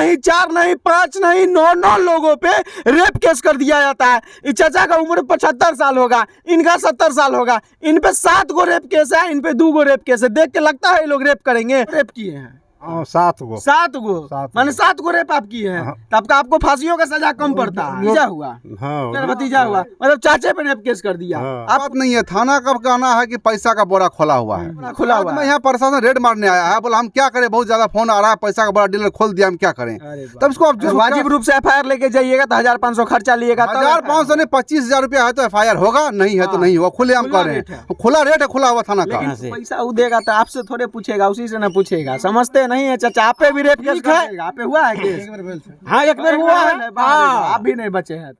नहीं, 4 नहीं, 5 नहीं, 9 लोगों पे रेप केस कर दिया जाता है। इस चाचा का उम्र 75 साल होगा, इनका 70 साल होगा, इन पे 7 गो रेप केस है, इन पे 2 गो रेप केस है। देख के लगता है ये लोग रेप करेंगे। रेप किए हैं 7 गो 7 गो माने 7 गो रेप आप किए हैं। तब का आपको फांसियों का सजा कम पड़ता है। भतीजा हुआ, मेरा भतीजा हुआ, मतलब चाचे पे रेप केस कर दिया। आप नहीं है, थाना का कहना है कि पैसा का बोरा खोला हुआ है, खुला हुआ मैं यहाँ प्रशासन रेड मारने आया है, बोला हम क्या करें, बहुत ज्यादा फोन आ रहा है, पैसा का बड़ा डीलर खोल दिया, हम क्या करें। तब इसको आप वाजिब रूप से FIR लेके जाइएगा तो 1500 खर्चा लिएगा। 1500 नहीं 25,000 रुपया है तो FIR होगा, नहीं है तो नहीं होगा। खुले हम कर रहे हैं, खुला रेट है, खुला हुआ थाना का। पैसा वो देगा तो आपसे थोड़े पूछेगा, उसी से न पूछेगा। समझते नहीं है चाचा, आप पे भी रेप केस है, आप पे हुआ है केस? हाँ, एक बार हुआ है, आप भी नहीं बचे हैं।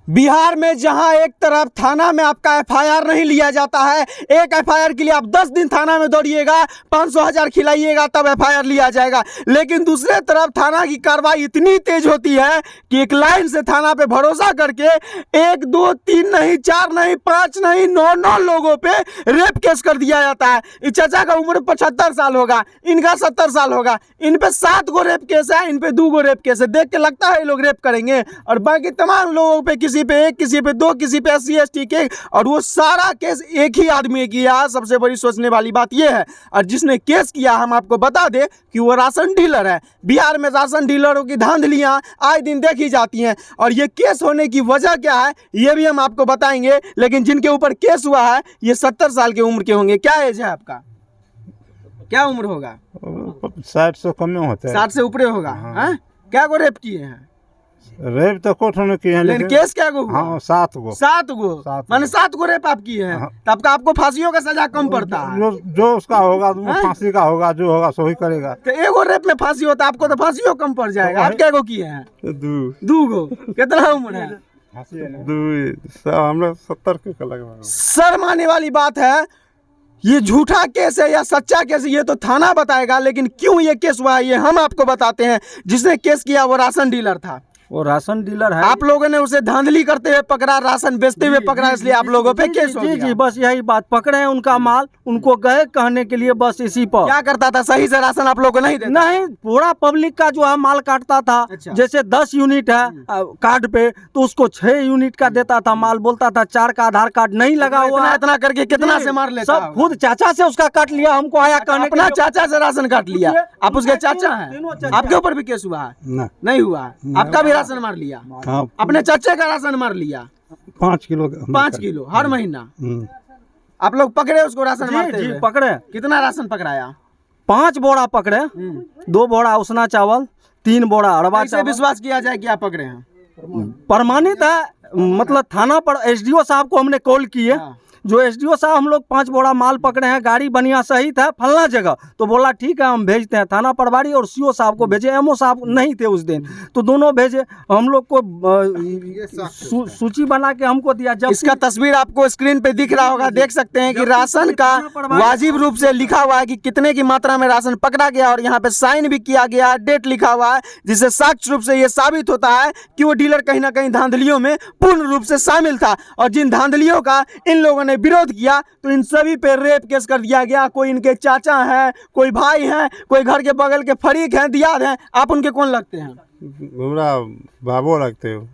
बिहार में जहां एक तरफ थाना में आपका FIR नहीं लिया जाता है, एक FIR के लिए आप 10 दिन थाना में दौड़िएगा, 500,000 खिलाइएगा तब FIR लिया जाएगा। लेकिन दूसरे तरफ थाना की कार्रवाई इतनी तेज होती है कि एक लाइन से थाना पे भरोसा करके 1 2 3 नहीं, 4 नहीं, 5 नहीं, 9 लोगों पे रेप केस कर दिया जाता है। इस चाचा का उम्र 75 साल होगा, इनका 70 साल होगा, इन पे 7 गो रेप केस है, इन पे 2 गो रेप केस है। देख के लगता है ये लोग रेप करेंगे। और बाकी तमाम लोगों पे किसी पे 1, किसी पे 2, किसी पे SC ST के, और वो सारा केस एक ही आदमी किया। सबसे बड़ी सोचने वाली बात ये है, और जिसने केस किया हम आपको बता दें कि वो राशन डीलर है। बिहार में राशन डीलरों की धांधलियां आए दिन देखी जाती हैं, और ये केस होने की वजह क्या है ये भी हम आपको बताएंगे। लेकिन जिनके ऊपर केस हुआ है ये 70 साल की उम्र के होंगे। क्या एज है आपका? क्या उम्र होगा? 60 से कम होता है, 60 से ऊपर होगा। हाँ? क्या को रेप किए हैं? रेप तो कोर्ट ने किए हैं, लेकिन केस क्या गो? हाँ 7 गो 7 गो माने 7 गो रेप आप किए हैं। तब का आपको फांसियों का सजा कम पड़ता है। जो उसका होगा फांसी का होगा, जो होगा सो ही करेगा। तो एगो रेप में फांसी होता, आपको तो फांसियों कम पड़ जाएगा। आप क्या गो किए हैं? 2 गो। कितना उम्र है? 2 हम लोग 70 के लगभग। शर्म आने वाली बात है, ये झूठा केस है या सच्चा केस है ये तो थाना बताएगा, लेकिन क्यों ये केस हुआ है ये हम आपको बताते हैं। जिसने केस किया वो राशन डीलर था। वो राशन डीलर है। आप लोगों ने उसे धांधली करते हुए पकड़ा, राशन बेचते हुए पकड़ा, इसलिए आप लोगों पे केस हो गया। जी, बस यही बात, पकड़े हैं उनका माल, उनको गए कहने के लिए, बस इसी पर। क्या करता था? सही से राशन आप लोगों को नहीं देता? नहीं, पूरा पब्लिक का जो है माल काटता था। अच्छा। जैसे 10 यूनिट है कार्ड पे तो उसको 6 यूनिट का देता था माल, बोलता था 4 का आधार कार्ड नहीं लगा हुआ। इतना करके कितना से मार लेता? सब खुद चाचा से उसका काट लिया, हमको आया कहने अपना चाचा से राशन काट लिया। आप उसके चाचा हैं? आपके ऊपर भी केस हुआ है? नहीं हुआ। आपका भी राशन मार लिया? अपने चाचे का राशन मार लिया? 5 किलो 5 किलो हर महीना। आप लोग पकड़े उसको राशन मारते हुए? पकड़े। कितना राशन पकड़ाया? 5 बोरा पकड़े, 2 बोरा उसना चावल, 3 बोरा अरबा चावल। विश्वास किया जाए कि आप पकड़े हैं? प्रमाणित है, मतलब थाना पर SDO साहब को हमने कॉल किए। जो SDO साहब हम लोग 5 बोरा माल पकड़े हैं, गाड़ी बढ़िया सहित है फलना जगह, तो बोला ठीक है हम भेजते हैं। थाना प्रभारी और CO साहब को भेजे, MO साहब नहीं थे उस दिन, तो दोनों भेजे। हम लोग को सूची बना के हमको दिया। जब इसका तस्वीर आपको स्क्रीन पे दिख रहा होगा, देख सकते हैं कि राशन का वाजिब रूप से लिखा हुआ है कि कितने की मात्रा में राशन पकड़ा गया, और यहाँ पे साइन भी किया गया, डेट लिखा हुआ है, जिससे साक्ष्य रूप से ये साबित होता है कि वो डीलर कहीं ना कहीं धांधलियों में पूर्ण रूप से शामिल था। और जिन धांधलियों का इन लोगों ने विरोध किया तो इन सभी पे रेप केस कर दिया गया। कोई इनके चाचा हैं, कोई भाई हैं, कोई घर के बगल के फरीक हैं, दियाद हैं। आप उनके कौन लगते हैं? मेरा बाबू लगते हो।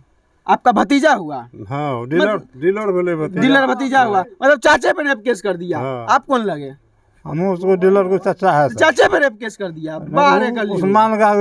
आपका भतीजा हुआ? हाँ, डीलर बोले भतीजा। डीलर भतीजा हुआ, मतलब चाचे पे रेप केस कर दिया। आप कौन लगे? हम उसको डीलर को चाचा है। चाचे पे रेप केस कर दिया। बाहर उस्मान का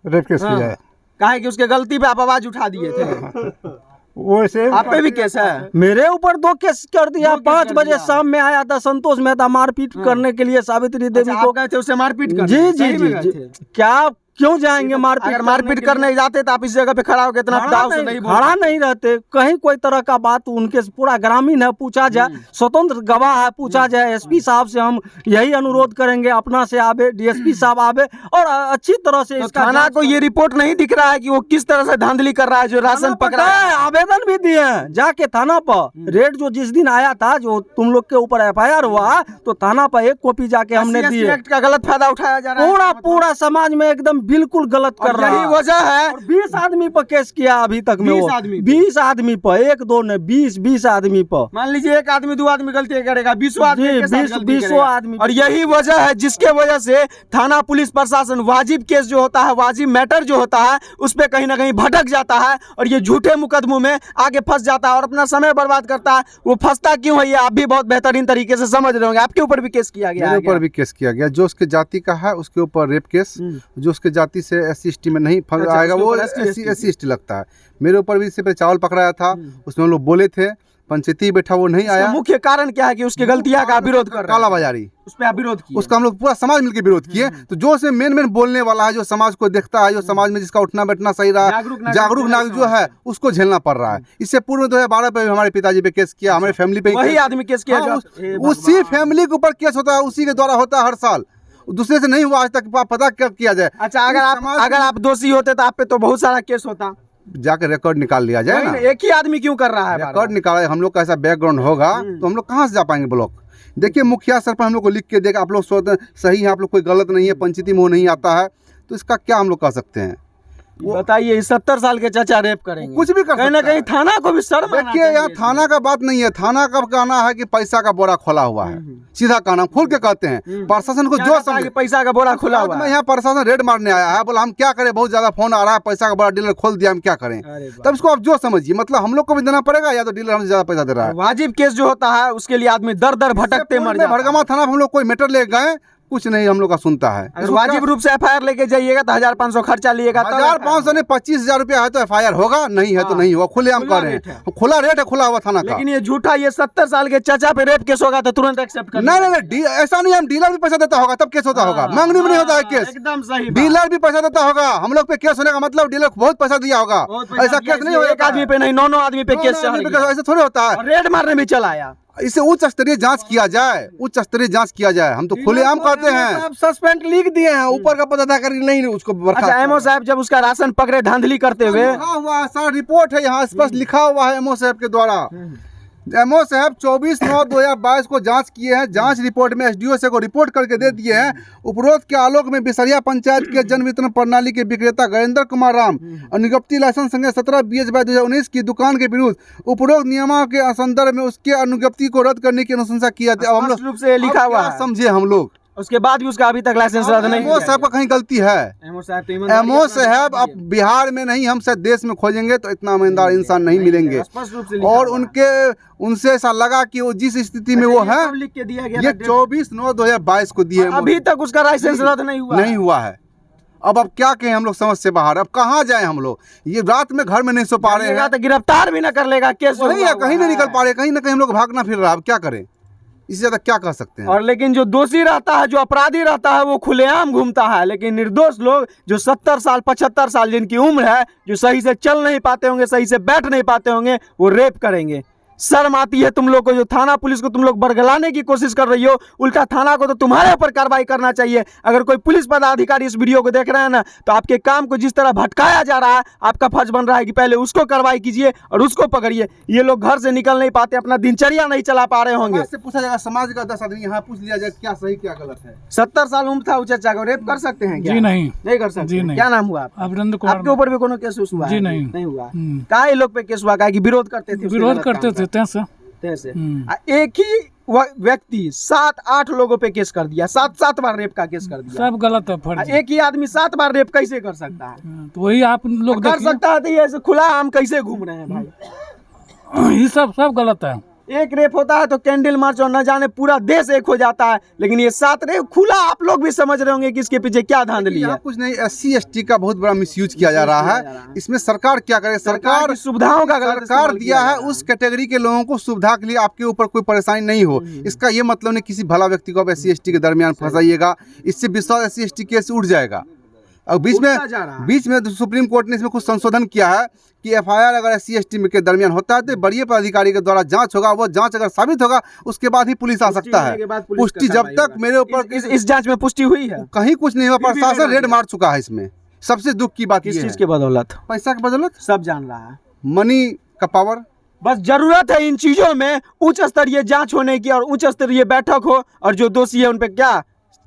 रेप केस किया है। काहे कि उसके गलती पे आप आवाज उठा दिए थे। वैसे आप पे भी केस है? मेरे ऊपर 2 केस कर दिया। 5 बजे शाम में आया था संतोष मेहता मारपीट करने के लिए सावित्री देवी को। गए थे उसे मारपीट करने? जी। क्या क्यों जाएंगे मारपीट? अगर मारपीट करने जाते तो आप इस जगह पे खड़ा होकर इतना दाव से नहीं खड़ा नहीं रहते। कहीं कोई तरह का बात उनके पूरा ग्रामीण है, पूछा जाए, स्वतंत्र गवाह है, पूछा जाए। SP साहब से हम यही अनुरोध करेंगे, अपना से आवे, DSP साहब आवे और अच्छी तरह से। इसका थाना को ये रिपोर्ट नहीं दिख रहा है कि वो किस तरह से धांधली कर रहा है जो राशन पकड़ा है? आवेदन भी दिए हैं जाके थाना पर। रेड जो जिस दिन आया था, जो तुम लोग के ऊपर FIR हुआ, तो थाना पर 1 कॉपी जाके हमने दी। एक्ट का गलत फायदा उठाया जा रहा है। पूरा समाज में एकदम बिल्कुल गलत कर रहा यही है। वजह है। और 20 आदमी पर केस किया अभी तक में 20 वो। आदमी पे। 20 आदमी पर, एक दो ने 20 आदमी पर। मान लीजिए एक आदमी दो आदमी गलती करेगा, 20 आदमी जी, के साथ 20 गलती 20 करेगा। आदमी। और यही वजह है जिसके वजह से थाना पुलिस प्रशासन वाजिब केस जो होता है, वाजिब मैटर जो होता है, उस पे कहीं ना कहीं भटक जाता है और ये झूठे मुकदमों में आगे फंस जाता है और अपना समय बर्बाद करता है। वो फंसता क्यों है ये आप भी बहुत बेहतरीन तरीके से समझ रहे होंगे। आपके ऊपर भी केस किया गया मेरे है ऊपर क्या? भी केस किया गया, जो उसके जाति का है उसके ऊपर रेप केस, जो उसके जाति से SC/ST में नहीं अच्छा, आएगा उसके वो ऊपर SC/ST SC/ST लगता है। मेरे ऊपर भी इससे पहले चावल पकड़ाया था, उसमें हम लोग बोले थे, पंचायती बैठा वो नहीं इसका आया। मुख्य कारण क्या है कि उसकी गलतियां का विरोध कर रहे हैं? कालाबाजारी, उस पे आप विरोध किए। उसका हम लोग पूरा समाज मिलकर विरोध किए। तो जो उसमें मेन बोलने वाला है, जो समाज को देखता है, जो समाज में जिसका उठना बैठना सही रहा, जागरूक नागरिक जो है उसको झेलना पड़ रहा है। इससे पूर्व 2012 पे भी हमारे पिताजी पे केस किया, हमारे फैमिली पे वही आदमी केस किया हाँ, जो- उसी फैमिली के ऊपर केस होता है, उसी के द्वारा होता है हर साल। दूसरे से नहीं हुआ आज तक, पता क्या किया जाए। अच्छा, अगर आप दोषी होते तो आप पे तो बहुत सारा केस होता। जाके रिकॉर्ड निकाल लिया जाए ना। एक ही आदमी क्यों कर रहा है? रिकॉर्ड निकाला, हम लोग का ऐसा बैकग्राउंड होगा तो हम लोग कहाँ से जा पाएंगे ब्लॉक। देखिए मुखिया सर पर हम लोग को लिख के देगा, आप लोग सही है, आप लोग कोई गलत नहीं है, पंचायती में वो नहीं आता है, तो इसका क्या हम लोग कर सकते हैं। बताइए 70 साल के चाचा रेप करेंगे, कुछ भी कर कहीं ना सकता कहीं है। थाना को भी शर्म आना देखिए यहाँ चाहिए। थाना का बात नहीं है, थाना का कहना है कि पैसा का बोरा खोला हुआ है, सीधा कहना खोल के कहते हैं। प्रशासन को क्या जो कहता है कि पैसा का बोरा खुला हुआ मैं है? यहाँ प्रशासन रेड मारने आया है, बोला हम क्या करें, बहुत ज्यादा फोन आ रहा है, पैसा का बड़ा डीलर खोल दिया, हम क्या करें। तब इसको आप जो समझिए, मतलब हम लोग को भी देना पड़ेगा या तो डीलर हमसे ज्यादा पैसा दे रहा है। वाजिब केस जो होता है उसके लिए आदमी दर दर भटकते मर जाता है। भड़गमा थाना हम लोग कोई मैटर ले गए, कुछ नहीं हम लोग का सुनता है। अगर वाजिब रूप से FIR लेके जाइएगा तो 1500 खर्चा लिएगा, 1500 नहीं 25,000 रुपया है तो FIR होगा, नहीं है तो नहीं होगा, खुले हम कर रहे हैं। खुला रेट है, खुला हुआ थाना का। लेकिन ये झूठा, ये 70 साल के चाचा पे रेप केस होगा तो तुरंत एक्सेप्ट कर। नहीं, ऐसा नहीं, हम डीलर भी पैसा देता होगा तब केस होता होगा, मांगनी में नहीं होता है केस। एकदम सही। डीलर भी पैसा देता होगा, हम लोग पे केस होने का मतलब डीलर बहुत पैसा दिया होगा, ऐसा केस नहीं होगा। एक आदमी पे नहीं, 9 आदमी पे केस चढ़ गया। ऐसा थोड़ी होता है। रेड मारने भी चला आया। इसे उच्च स्तरीय जांच किया जाए, उच्च स्तरीय जांच किया जाए, हम तो खुलेआम कहते हैं। आप सस्पेंड लिख दिए हैं, ऊपर का पदाधिकारी नहीं उसको बर्खास्त अच्छा, एमओ साहब जब उसका राशन पकड़े धांधली करते हुए, लिखा हुआ है सर, रिपोर्ट है यहाँ स्पष्ट लिखा हुआ है एमओ साहब के द्वारा। एमओ साहब 24/9/2022 को जांच किए हैं, जांच रिपोर्ट में SDO से को रिपोर्ट करके दे दिए हैं। उपरोक्त के आलोक में बिसरिया पंचायत के जन वितरण प्रणाली के विक्रेता गजेंद्र कुमार राम अनुज्ञप्ति लाइसेंस संख्या 17/20/2019 की दुकान के विरुद्ध उपरोक्त नियमों के संदर्भ में उसके अनुज्ञप्ति को रद्द करने की अनुशंसा किया। अब हम स्पष्ट रूप से लिखा हुआ है। समझे हम लोग, उसके बाद भी उसका अभी तक लाइसेंस रद्द नहीं एमओ साहब का कहीं गलती है। एमओ साहब तो ईमानदारी एमओ अपना साहब अब दिखाइए। बिहार में नहीं, हम शायद देश में खोजेंगे तो इतना ईमानदार इंसान नहीं मिलेंगे। स्पष्ट रूप से लिखा और हुआ है। उनसे ऐसा लगा कि वो जिस स्थिति में वो अच्छा, ये है, कब लिख के दिया गया ये था? 24/9/2022 को दिए। अभी तक उसका लाइसेंस रद्द नहीं हुआ। नहीं हुआ है। अब क्या कहें, हम लोग समझ से बाहर, अब कहाँ जाए हम लोग। ये रात में घर में नहीं सो पा रहे हैं, तो गिरफ्तार भी ना कर लेगा, केस वही है, कहीं नहीं निकल पा रहे, कहीं ना कहीं हम लोग भागना फिर रहा। अब क्या करें, इससे ज्यादा क्या कह सकते हैं। और लेकिन जो दोषी रहता है, जो अपराधी रहता है, वो खुलेआम घूमता है। लेकिन निर्दोष लोग जो 70 साल 75 साल जिनकी उम्र है, जो सही से चल नहीं पाते होंगे, सही से बैठ नहीं पाते होंगे, वो रेप करेंगे। शर्म आती है तुम लोग को, जो थाना पुलिस को तुम लोग बरगलाने की कोशिश कर रही हो। उल्टा थाना को तो तुम्हारे ऊपर कार्रवाई करना चाहिए। अगर कोई पुलिस पदाधिकारी इस वीडियो को देख रहे हैं ना, तो आपके काम को जिस तरह भटकाया जा रहा है, आपका फर्ज बन रहा है कि पहले उसको कार्रवाई कीजिए और उसको पकड़िए। ये लोग घर से निकल नहीं पाते, अपना दिनचर्या नहीं चला पा रहे होंगे। समाज से पूछा जाएगा, समाज का 10 आदमी यहाँ पूछ लिया जाए क्या सही क्या गलत है। 70 साल उम्र था उस चाचा को, रेप कर सकते हैं क्या? जी नहीं। नहीं कर सकते। जी नहीं। क्या नाम हुआ आपका? वीरेंद्र कुमार। आपके ऊपर भी कोनो केस उस हुआ जी है? नहीं। नहीं हुआ। कहा ये लोग पे केस हुआ? कहा कि विरोध करते थे, उसके विरोध गलत करते काम थे तैसे। से। एक ही व्यक्ति 7-8 लोगों पे केस कर दिया, 7 बार रेप का केस कर दिया। सब गलत है, फर्जी। एक ही आदमी 7 बार रेप कैसे कर सकता है? तो वही आप लोग कर देखिए, सकता है तो ये ऐसे खुला आम कैसे घूम रहे हैं भाई? ये सब गलत है। एक रेप होता है तो कैंडल मार्च और न जाने पूरा देश एक हो जाता है, लेकिन ये 7 रेप खुला, आप लोग भी समझ रहे होंगे कि इसके पीछे क्या धांधली है। यहाँ कुछ नहीं, SC/ST का बहुत बड़ा मिसयूज किया जा रहा है। इसमें सरकार क्या करे, सरकार की सुविधाओं का गलत सरकार इस्तेमाल दिया किया है जा रहा उस कैटेगरी के लोगों को सुविधा के लिए, आपके ऊपर कोई परेशानी नहीं हो। इसका ये मतलब नहीं किसी भला व्यक्ति को आप SC/ST के दरमियान फंसाइएगा, इससे विश्वास SC/ST केस उठ जाएगा। और बीच में सुप्रीम कोर्ट ने इसमें कुछ संशोधन किया है कि FIR अगर SC/ST के दरमियान होता है तो बड़े पदाधिकारी के द्वारा जांच होगा, वो जांच अगर साबित होगा उसके बाद ही पुलिस आ सकता है। पुष्टि जब तक मेरे ऊपर इस जांच में पुष्टि हुई है? कहीं कुछ नहीं हुआ, प्रशासन रेड मार चुका है। इसमें सबसे दुख की बात किस ये चीज है, के बदौलत? पैसा की बदौलत, सब जान रहा है, मनी का पावर। बस जरूरत है इन चीजों में उच्च स्तरीय जांच होने की और उच्च स्तरीय बैठक हो, और जो दोषी है उन पे क्या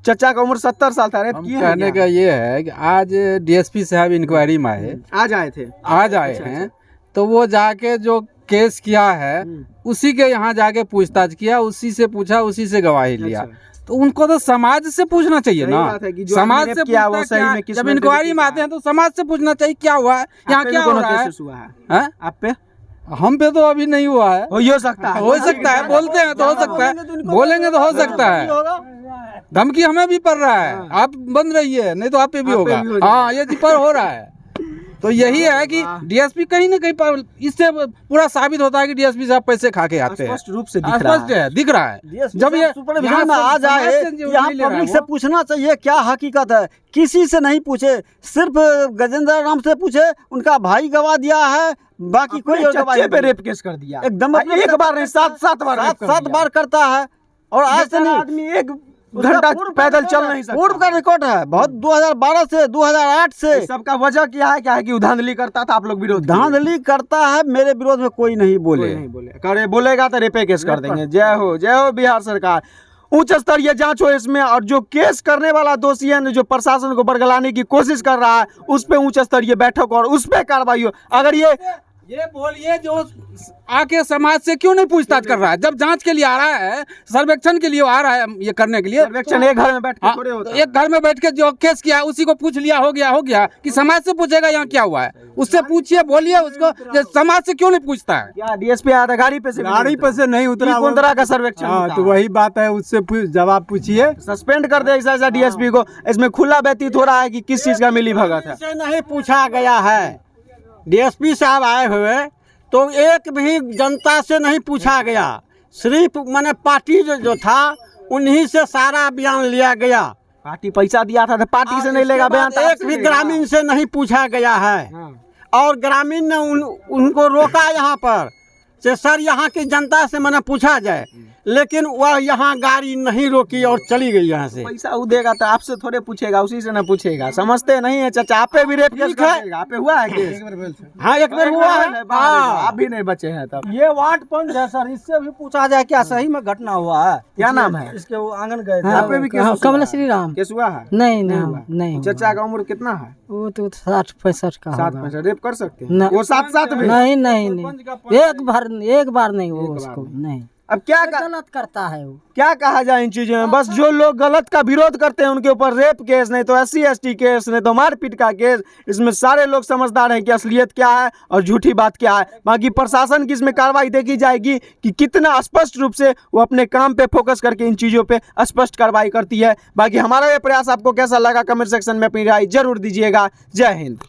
चचा का उम्र 70 साल था, रेप हम किए हैं कहने क्या? का ये है कि आज डीएसपी साहब इंक्वायरी में आए, आज आए थे। आज आए हैं, तो वो जाके जो केस किया है उसी के यहाँ जाके पूछताछ किया, उसी से पूछा, उसी से गवाही लिया। अच्छा। तो उनको तो समाज से पूछना चाहिए सही ना, बात है कि जो समाज आदमी से रेप किया वो पूछना सही क्या- में किस जब में इंक्वायरी रेप में किया आते हैं तो समाज से पूछना चाहिए क्या हुआ है, यहाँ आप पे क्या भी हो कोनो रहा है। केसेस हुआ है? हैं? आप पे हम पे तो अभी नहीं हुआ है, हो सकता है, हो सकता है, बोलते हैं तो हो सकता है, बोलेंगे तो हो सकता है। धमकी हमें भी पड़ रहा है, आप बंद रहिए नहीं तो आप पे भी आप पे होगा। भी हो जाएगा। हाँ, ये पर हो रहा है। तो यही है कि डीएसपी कहीं ना कहीं पर इससे पूरा साबित होता है कि डीएसपी साहब पैसे खा के आते हैं। स्पष्ट रूप से दिख रहा स्पष्ट है, दिख रहा है। जब ये सुपरविजन में आ जाए, यहाँ पब्लिक से पूछना चाहिए क्या हकीकत है। किसी से नहीं पूछे, सिर्फ गजेंद्र राम से पूछे, उनका भाई गवा दिया है, बाकी कोई और गवाही चच्चे पे नहीं। रेप केस कर दिया एकदम एक बार नहीं, 7 बार रेप कर सात दिया। बार करता है, और आज से नहीं, आदमी एक घंटा पैदल चल नहीं सकता। पूर्व का रिकॉर्ड है बहुत, 2012 से 2008 से इस सबका वजह क्या है? क्या है कि वो धांधली करता था, आप लोग विरोध किए। धांधली करता है। मेरे विरोध में कोई नहीं कोई बोले। नहीं बोले, करे बोलेगा तो रेपे केस कर देंगे। जय हो बिहार सरकार। उच्च स्तरीय जांच हो इसमें, और जो केस करने वाला दोषी है जो प्रशासन को बरगलाने की कोशिश कर रहा है उस पे उच्च स्तरीय बैठक और उस पे कार्रवाई हो। अगर ये बोलिए जो आके समाज से क्यों नहीं पूछताछ कर रहा है? जब जांच के लिए आ रहा है, सर्वेक्षण के लिए आ रहा है, ये करने के लिए सर्वेक्षण एक घर में बैठ के हाँ, थोड़े होता तो एक घर में बैठ के जो केस किया है उसी को पूछ लिया, हो गया कि समाज से पूछेगा यहाँ क्या हुआ है? उससे पूछिए, बोलिए उसको, जो समाज से क्यों नहीं पूछता है? क्या डीएसपी आया था गाड़ी पे से? गाड़ी पर से नहीं उतरा, कौन तरह का सर्वेक्षण हाँ होता तो है? वही बात है, उससे जवाब पूछिए। सस्पेंड कर दे ऐसा डीएसपी को। इसमें खुला व्यतीत हो रहा है कि किस चीज का मिली भगत है। से नहीं पूछा गया है। डीएसपी साहब आए हुए तो एक भी जनता से नहीं पूछा गया, सिर्फ मैंने पार्टी जो था उन्हीं से सारा बयान लिया गया। पार्टी पैसा दिया था तो पार्टी से नहीं लेगा बयान? तो एक आपसे भी लेगा। ग्रामीण से नहीं पूछा गया है। और ग्रामीण ने उनको रोका यहाँ पर से सर यहाँ की जनता से मैंने पूछा जाए, लेकिन वह यहाँ गाड़ी नहीं रोकी और चली गई यहाँ से। पैसा वो देगा तो आपसे थोड़े पूछेगा, उसी से ना पूछेगा। समझते नहीं है चाचा, आप पे भी रेप केस कर देगा। आप पे हुआ है केस? हाँ, एक बार हुआ है। हाँ। आप भी नहीं बचे हैं तब। ये वार्ड पंच है सर, इससे भी पूछा जाए क्या सही में घटना हुआ है? क्या नाम है? इसके वो आंगन गए थे। आप पे भी केस हुआ है? कमला श्री राम। केस हुआ है? नहीं नहीं नहीं हुआ। नहीं हुआ। चाचा का उम्र कितना है? वो तो 60-65 का 7 रेप कर सकते हैं? ना। वो 7 भी? नहीं नहीं नहीं, एक बार नहीं वो उसको नहीं, अब क्या गलत करता है वो। क्या कहा जाए इन चीजों में? बस जो लोग गलत का विरोध करते हैं उनके ऊपर रेप केस, नहीं तो SC/ST केस, नहीं तो मारपीट का केस। इसमें सारे लोग समझदार हैं कि असलियत क्या है और झूठी बात क्या है। बाकी प्रशासन की इसमें कार्रवाई देखी जाएगी कि कितना स्पष्ट रूप से वो अपने काम पे फोकस करके इन चीज़ों पे स्पष्ट कार्रवाई करती है। बाकी हमारा ये प्रयास आपको कैसा लगा कमेंट सेक्शन में अपनी राय जरूर दीजिएगा। जय हिंद।